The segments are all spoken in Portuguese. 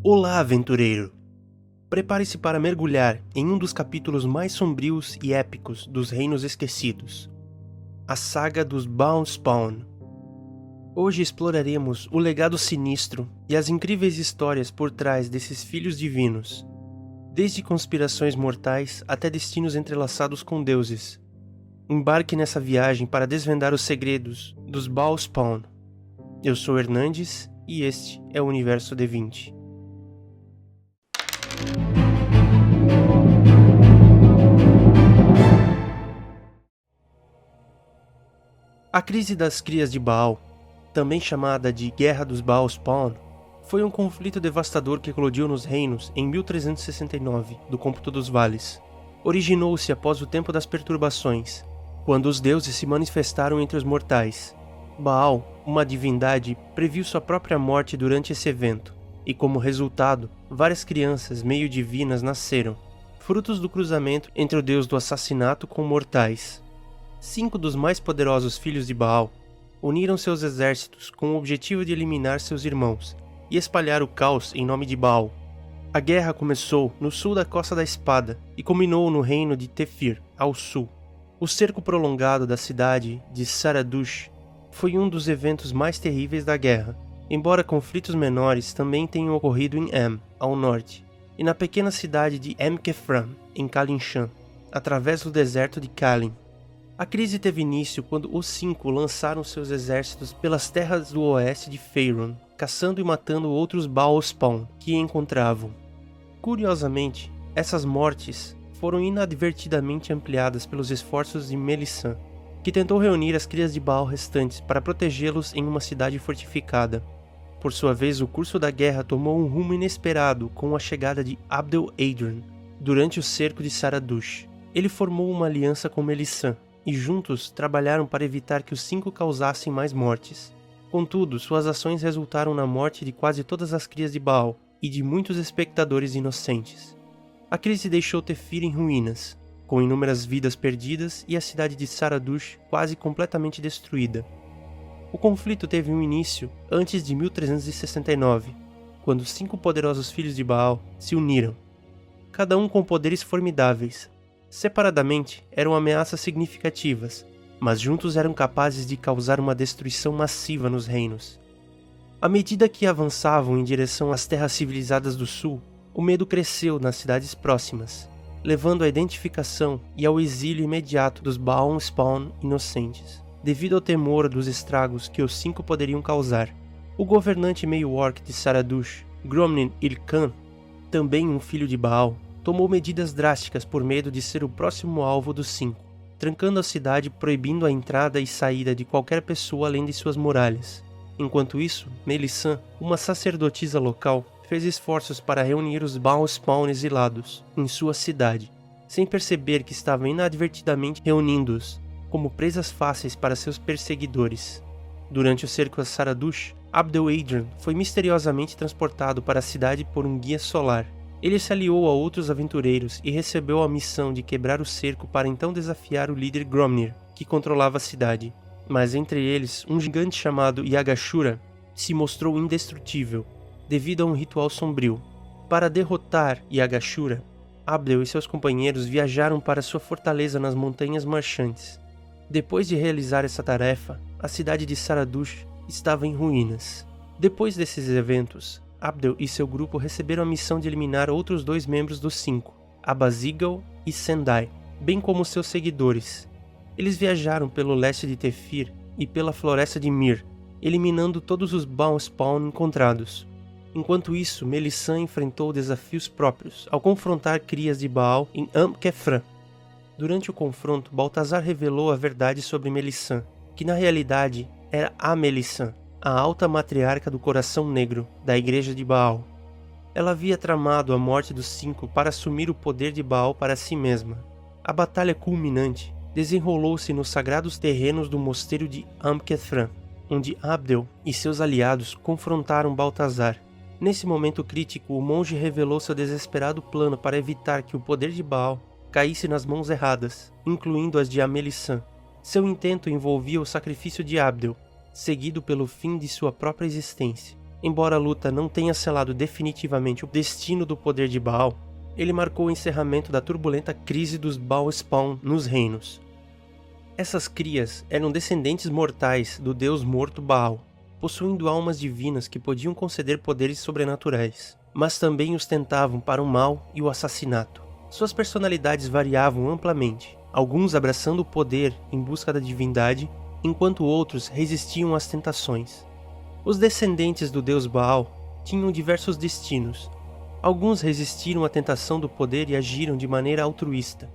Olá, aventureiro! Prepare-se para mergulhar em um dos capítulos mais sombrios e épicos dos Reinos Esquecidos, a saga dos Baalspawn. Hoje exploraremos o legado sinistro e as incríveis histórias por trás desses filhos divinos, desde conspirações mortais até destinos entrelaçados com deuses. Embarque nessa viagem para desvendar os segredos dos Baalspawn. Eu sou Hernandes e este é o Universo D20. A crise das crias de Baal, também chamada de Guerra dos Baalspawn, foi um conflito devastador que eclodiu nos reinos em 1369 do Cômputo dos Vales. Originou-se após o tempo das perturbações, quando os deuses se manifestaram entre os mortais. Baal, uma divindade, previu sua própria morte durante esse evento, e como resultado, várias crianças meio divinas nasceram, frutos do cruzamento entre o deus do assassinato com mortais. 5 dos mais poderosos filhos de Baal uniram seus exércitos com o objetivo de eliminar seus irmãos e espalhar o caos em nome de Baal. A guerra começou no sul da Costa da Espada e culminou no reino de Tefir, ao sul. O cerco prolongado da cidade de Saradush foi um dos eventos mais terríveis da guerra, embora conflitos menores também tenham ocorrido em Am, ao norte, e na pequena cidade de Em-Kefram, em Kalinshan, através do deserto de Kalin. A crise teve início quando os 5 lançaram seus exércitos pelas terras do oeste de Faerûn, caçando e matando outros Baalspawn que encontravam. Curiosamente, essas mortes foram inadvertidamente ampliadas pelos esforços de Melissan, que tentou reunir as crias de Baal restantes para protegê-los em uma cidade fortificada. Por sua vez, o curso da guerra tomou um rumo inesperado com a chegada de Abdel-Adren durante o cerco de Saradush. Ele formou uma aliança com Melissan, e juntos trabalharam para evitar que os 5 causassem mais mortes. Contudo, suas ações resultaram na morte de quase todas as crias de Baal e de muitos espectadores inocentes. A crise deixou Tefir em ruínas, com inúmeras vidas perdidas e a cidade de Saradush quase completamente destruída. O conflito teve um início antes de 1369, quando os 5 poderosos filhos de Baal se uniram, cada um com poderes formidáveis. Separadamente, eram ameaças significativas, mas juntos eram capazes de causar uma destruição massiva nos reinos. À medida que avançavam em direção às terras civilizadas do sul, o medo cresceu nas cidades próximas, levando à identificação e ao exílio imediato dos Baalspawn inocentes, devido ao temor dos estragos que os 5 poderiam causar. O governante meio-orc de Saradush, Gromnin Ilkhan, também um filho de Baal, tomou medidas drásticas por medo de ser o próximo alvo dos 5, trancando a cidade, proibindo a entrada e saída de qualquer pessoa além de suas muralhas. Enquanto isso, Melissan, uma sacerdotisa local, fez esforços para reunir os Baalspawn exilados em sua cidade, sem perceber que estava inadvertidamente reunindo-os como presas fáceis para seus perseguidores. Durante o cerco a Saradush, Abdel-Adren foi misteriosamente transportado para a cidade por um guia solar. Ele se aliou a outros aventureiros e recebeu a missão de quebrar o cerco para então desafiar o líder Gromnir, que controlava a cidade. Mas entre eles, um gigante chamado Yagashura se mostrou indestrutível, devido a um ritual sombrio. Para derrotar Yagashura, Abdel e seus companheiros viajaram para sua fortaleza nas Montanhas Marchantes. Depois de realizar essa tarefa, a cidade de Saradush estava em ruínas. Depois desses eventos, Abdel e seu grupo receberam a missão de eliminar outros 2 membros dos 5, Abazigal e Sendai, bem como seus seguidores. Eles viajaram pelo leste de Tefir e pela floresta de Mir, eliminando todos os Baalspawn encontrados. Enquanto isso, Melissan enfrentou desafios próprios ao confrontar crias de Baal em Am-Kefram. Durante o confronto, Baltazar revelou a verdade sobre Melissan, que na realidade era a Melissan, a alta matriarca do Coração Negro, da Igreja de Baal. Ela havia tramado a morte dos 5 para assumir o poder de Baal para si mesma. A batalha culminante desenrolou-se nos sagrados terrenos do mosteiro de Am-Kefram, onde Abdel e seus aliados confrontaram Baltazar. Nesse momento crítico, o monge revelou seu desesperado plano para evitar que o poder de Baal caísse nas mãos erradas, incluindo as de Melissan. Seu intento envolvia o sacrifício de Abdel, seguido pelo fim de sua própria existência. Embora a luta não tenha selado definitivamente o destino do poder de Baal, ele marcou o encerramento da turbulenta crise dos Baal Spawn nos reinos. Essas crias eram descendentes mortais do deus morto Baal, possuindo almas divinas que podiam conceder poderes sobrenaturais, mas também os tentavam para o mal e o assassinato. Suas personalidades variavam amplamente, alguns abraçando o poder em busca da divindade, enquanto outros resistiam às tentações. Os descendentes do deus Baal tinham diversos destinos. Alguns resistiram à tentação do poder e agiram de maneira altruísta,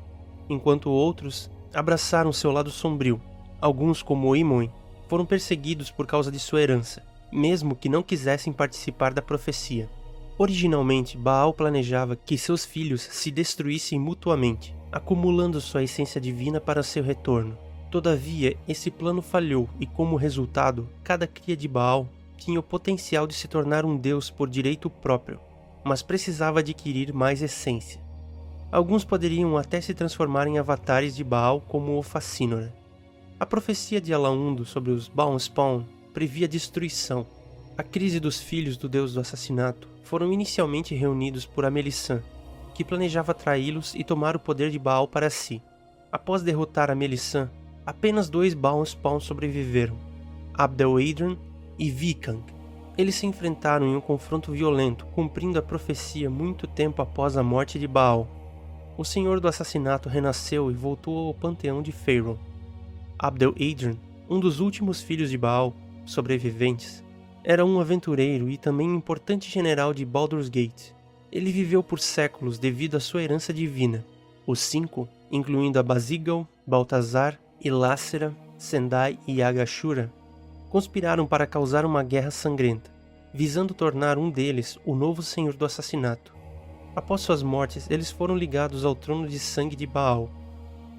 enquanto outros abraçaram seu lado sombrio. Alguns, como Imon, foram perseguidos por causa de sua herança, mesmo que não quisessem participar da profecia. Originalmente, Baal planejava que seus filhos se destruíssem mutuamente, acumulando sua essência divina para seu retorno. Todavia, esse plano falhou e, como resultado, cada cria de Baal tinha o potencial de se tornar um deus por direito próprio, mas precisava adquirir mais essência. Alguns poderiam até se transformar em avatares de Baal como o Facínora. A profecia de Alaundo sobre os Baal Spawn previa destruição. A crise dos filhos do deus do assassinato foram inicialmente reunidos por Amelissã, que planejava traí-los e tomar o poder de Baal para si. Após derrotar Amelissã, apenas 2 Baal Spawn sobreviveram, Abdel-Adran e Vikang. Eles se enfrentaram em um confronto violento, cumprindo a profecia muito tempo após a morte de Baal. O Senhor do Assassinato renasceu e voltou ao panteão de Pharaoh. Abdel-Adran, um dos últimos filhos de Baal, sobreviventes, era um aventureiro e também um importante general de Baldur's Gate. Ele viveu por séculos devido à sua herança divina. Os 5, incluindo Abazigal, Baltazar, Ilácera, Sendai e Agashura, conspiraram para causar uma guerra sangrenta, visando tornar um deles o novo Senhor do Assassinato. Após suas mortes, eles foram ligados ao trono de sangue de Baal.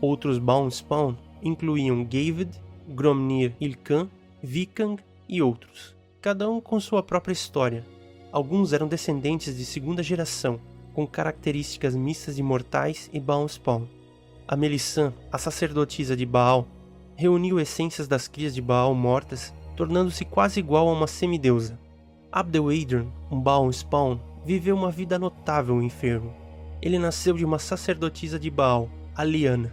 Outros Baal Spawn incluíam Gaved, Gromnir Ilkan, Vikang e outros, cada um com sua própria história. Alguns eram descendentes de segunda geração, com características mistas de mortais e Baal Spawn. Amelissã, a sacerdotisa de Baal, reuniu essências das crias de Baal mortas, tornando-se quase igual a uma semideusa. Abdel-Adran, um Baal Spawn, viveu uma vida notável em Pharaoh. Ele nasceu de uma sacerdotisa de Baal, a Liana,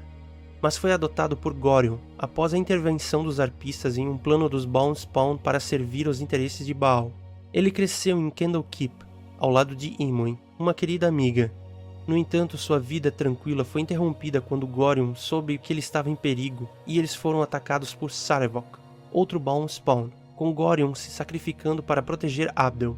mas foi adotado por Gorion após a intervenção dos arpistas em um plano dos Baal Spawn para servir aos interesses de Baal. Ele cresceu em Candlekeep, ao lado de Imon, uma querida amiga. No entanto, sua vida tranquila foi interrompida quando Gorion soube que ele estava em perigo e eles foram atacados por Sarevok, outro Baal Spawn, com Gorion se sacrificando para proteger Abdel.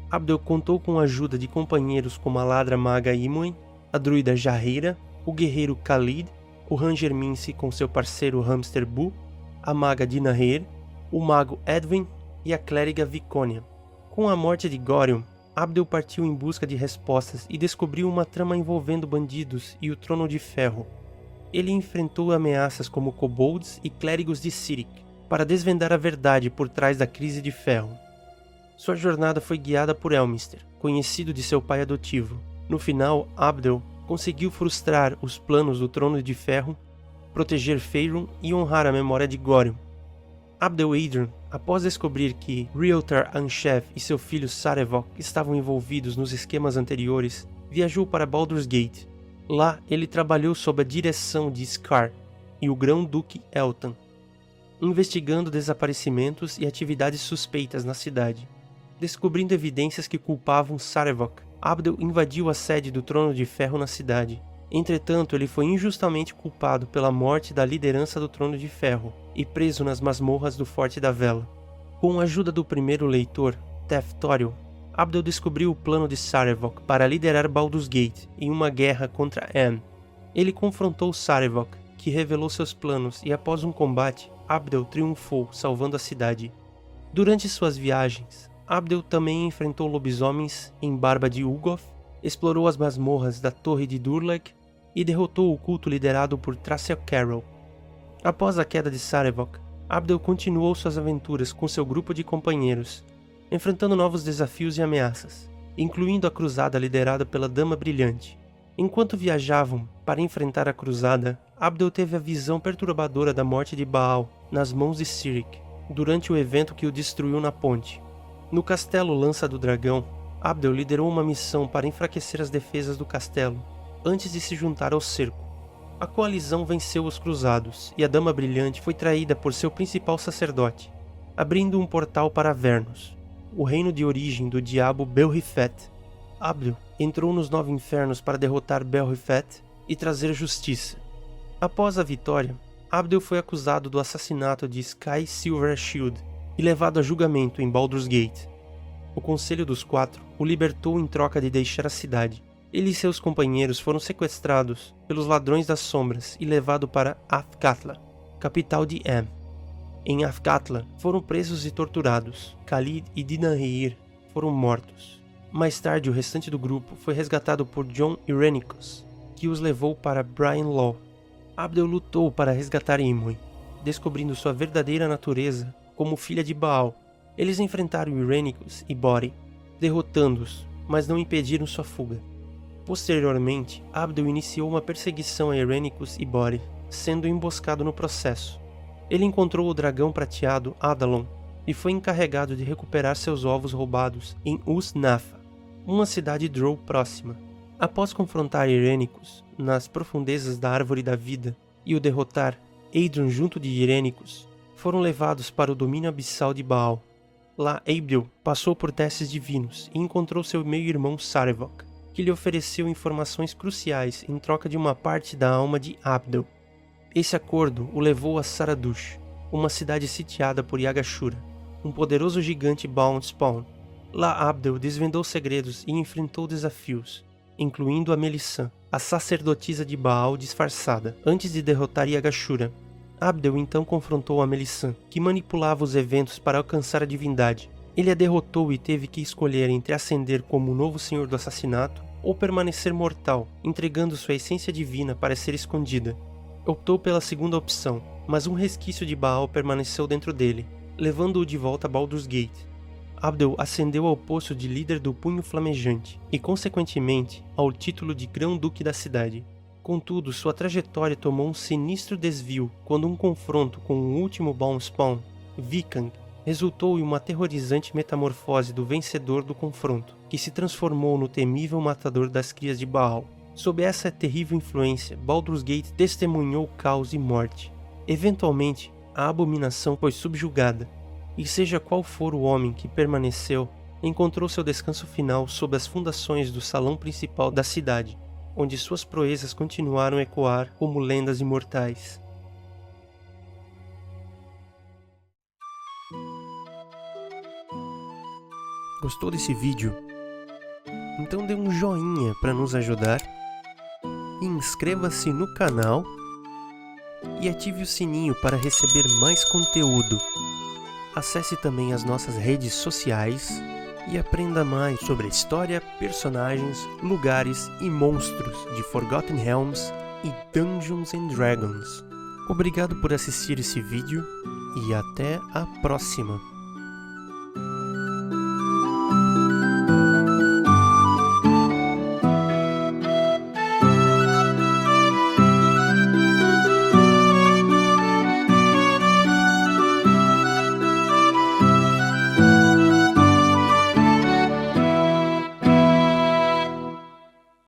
Abdel contou com a ajuda de companheiros como a ladra maga Imon, a druida Jaheira, o guerreiro Khalid, o Ranger Mincy com seu parceiro Hamster Bu, a maga Dinaher, o mago Edwin e a clériga Viconia. Com a morte de Gorion, Abdel partiu em busca de respostas e descobriu uma trama envolvendo bandidos e o Trono de Ferro. Ele enfrentou ameaças como kobolds e clérigos de Sirik, para desvendar a verdade por trás da crise de ferro. Sua jornada foi guiada por Elminster, conhecido de seu pai adotivo. No final, Abdel conseguiu frustrar os planos do Trono de Ferro, proteger Faerûn e honrar a memória de Gorion. Abdel-Adran, após descobrir que Realtar Anshef e seu filho Sarevok estavam envolvidos nos esquemas anteriores, viajou para Baldur's Gate. Lá, ele trabalhou sob a direção de Scar e o Grão-Duque Eltan, investigando desaparecimentos e atividades suspeitas na cidade. Descobrindo evidências que culpavam Sarevok, Abdel invadiu a sede do Trono de Ferro na cidade. Entretanto, ele foi injustamente culpado pela morte da liderança do Trono de Ferro e preso nas masmorras do Forte da Vela. Com a ajuda do primeiro leitor, Teftoriel, Abdel descobriu o plano de Sarevok para liderar Baldur's Gate em uma guerra contra Anne. Ele confrontou Sarevok, que revelou seus planos, e após um combate, Abdel triunfou, salvando a cidade. Durante suas viagens, Abdel também enfrentou lobisomens em Barba de Ugoth, explorou as masmorras da Torre de Durlag e derrotou o culto liderado por Thraciel Carol. Após a queda de Sarevok, Abdel continuou suas aventuras com seu grupo de companheiros, enfrentando novos desafios e ameaças, incluindo a cruzada liderada pela Dama Brilhante. Enquanto viajavam para enfrentar a cruzada, Abdel teve a visão perturbadora da morte de Baal nas mãos de Sirik, durante o evento que o destruiu na ponte. No castelo Lança do Dragão, Abdel liderou uma missão para enfraquecer as defesas do castelo, antes de se juntar ao cerco. A coalizão venceu os cruzados, e a Dama Brilhante foi traída por seu principal sacerdote, abrindo um portal para Avernus, o reino de origem do diabo Belrifet. Abdel entrou nos 9 infernos para derrotar Belrifet e trazer justiça. Após a vitória, Abdel foi acusado do assassinato de Sky Silvershield e levado a julgamento em Baldur's Gate. O Conselho dos Quatro o libertou em troca de deixar a cidade. Ele e seus companheiros foram sequestrados pelos Ladrões das Sombras e levados para Athkatla, capital de Am. Em Athkatla, foram presos e torturados. Khalid e Dinahir foram mortos. Mais tarde, o restante do grupo foi resgatado por Jon Irenicus, que os levou para Brian Law. Abdel lutou para resgatar Imwe, descobrindo sua verdadeira natureza como filha de Baal. Eles enfrentaram Irenicus e Bori, derrotando-os, mas não impediram sua fuga. Posteriormente, Abdel iniciou uma perseguição a Irenicus e Bori, sendo emboscado no processo. Ele encontrou o dragão prateado Adalon e foi encarregado de recuperar seus ovos roubados em Us-Nafa, uma cidade Drow próxima. Após confrontar Irenicus nas profundezas da Árvore da Vida e o derrotar, Adrian junto de Irenicus foram levados para o domínio abissal de Baal. Lá, Abdel passou por testes divinos e encontrou seu meio-irmão Sarevok, que lhe ofereceu informações cruciais em troca de uma parte da alma de Abdel. Esse acordo o levou a Saradush, uma cidade sitiada por Yagashura, um poderoso gigante Bound Spawn. Lá, Abdel desvendou segredos e enfrentou desafios, incluindo a Melissan, a sacerdotisa de Baal disfarçada, antes de derrotar Yagashura. Abdel então confrontou a Melissan, que manipulava os eventos para alcançar a divindade. Ele a derrotou e teve que escolher entre ascender como o novo senhor do assassinato ou permanecer mortal, entregando sua essência divina para ser escondida. Optou pela segunda opção, mas um resquício de Baal permaneceu dentro dele, levando-o de volta a Baldur's Gate. Abdel ascendeu ao posto de líder do Punho Flamejante e, consequentemente, ao título de Grão-Duque da cidade. Contudo, sua trajetória tomou um sinistro desvio quando um confronto com o último Bound Spawn, Vikang, resultou em uma aterrorizante metamorfose do vencedor do confronto, que se transformou no temível matador das crias de Baal. Sob essa terrível influência, Baldur's Gate testemunhou caos e morte. Eventualmente, a abominação foi subjugada, e seja qual for o homem que permaneceu, encontrou seu descanso final sob as fundações do salão principal da cidade, onde suas proezas continuaram a ecoar como lendas imortais. Gostou desse vídeo? Então dê um joinha para nos ajudar, inscreva-se no canal e ative o sininho para receber mais conteúdo. Acesse também as nossas redes sociais e aprenda mais sobre a história, personagens, lugares e monstros de Forgotten Realms e Dungeons & Dragons. Obrigado por assistir esse vídeo e até a próxima!